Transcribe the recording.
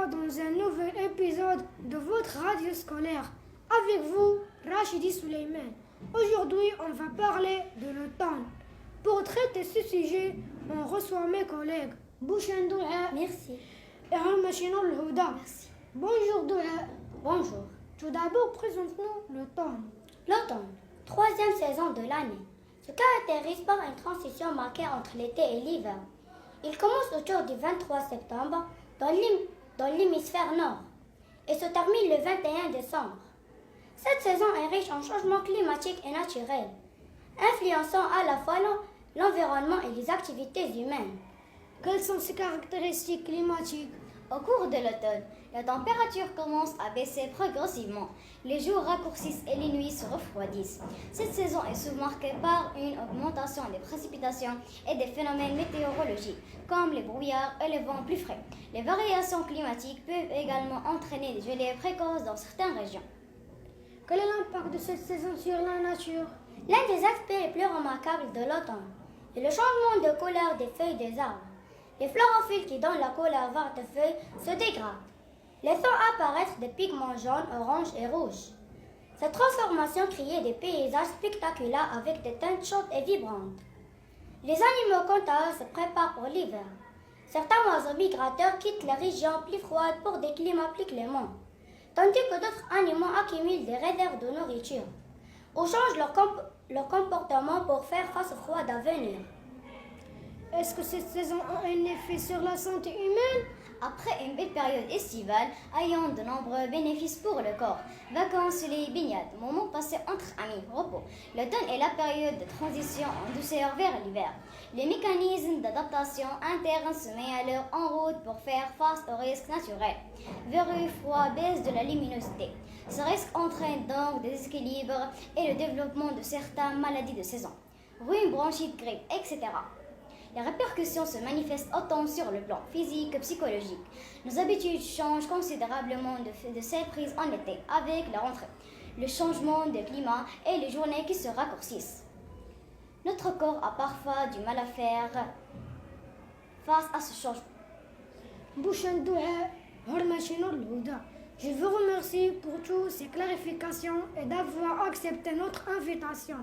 fois dans un nouvel épisode de votre radio scolaire. Avec vous, Rachidi Souleyman. Aujourd'hui, on va parler de l'automne. Pour traiter ce sujet, on reçoit mes collègues Bouchen Douha. Merci. Et Hamachino Houda. Merci. Bonjour Douha. Bonjour. Tout d'abord, présente-nous l'automne. L'automne, troisième saison de l'année, se caractérise par une transition marquée entre l'été et l'hiver. Il commence autour du 23 septembre dans l'hémisphère nord et se termine le 21 décembre. Cette saison est riche en changements climatiques et naturels, influençant à la fois l'environnement et les activités humaines. Quelles sont ces caractéristiques climatiques? Au cours de l'automne, la température commence à baisser progressivement. Les jours raccourcissent et les nuits se refroidissent. Cette saison est souvent marquée par une augmentation des précipitations et des phénomènes météorologiques, comme les brouillards et les vents plus frais. Les variations climatiques peuvent également entraîner des gelées précoces dans certaines régions. Quel est l'impact de cette saison sur la nature? L'un des aspects les plus remarquables de l'automne est le changement de couleur des feuilles des arbres. Les chlorophylle qui donnent la couleur verte des feuilles se dégradent, laissant apparaître des pigments jaunes, oranges et rouges. Cette transformation crée des paysages spectaculaires avec des teintes chaudes et vibrantes. Les animaux, quant à eux, se préparent pour l'hiver. Certains oiseaux migrateurs quittent les régions plus froides pour des climats plus cléments, tandis que d'autres animaux accumulent des réserves de nourriture ou changent leur comportement pour faire face au froid à venir. Est-ce que cette saison a un effet sur la santé humaine? Après une belle période estivale, ayant de nombreux bénéfices pour le corps, vacances, soleil, baignade, moments passés entre amis, repos. L'automne est la période de transition en douceur vers l'hiver. Les mécanismes d'adaptation interne se mettent alors en route pour faire face aux risques naturels. Verrues, froid, baisse de la luminosité. Ce risque entraîne donc des déséquilibres et le développement de certaines maladies de saison, rhume, bronchite, grippe, etc. Les répercussions se manifestent autant sur le plan physique que psychologique. Nos habitudes changent considérablement de celles prises en été avec la rentrée, le changement de climat et les journées qui se raccourcissent. Notre corps a parfois du mal à faire face à ce changement. Bouchen Douha, Hamachino Houda. Je vous remercie pour toutes ces clarifications et d'avoir accepté notre invitation.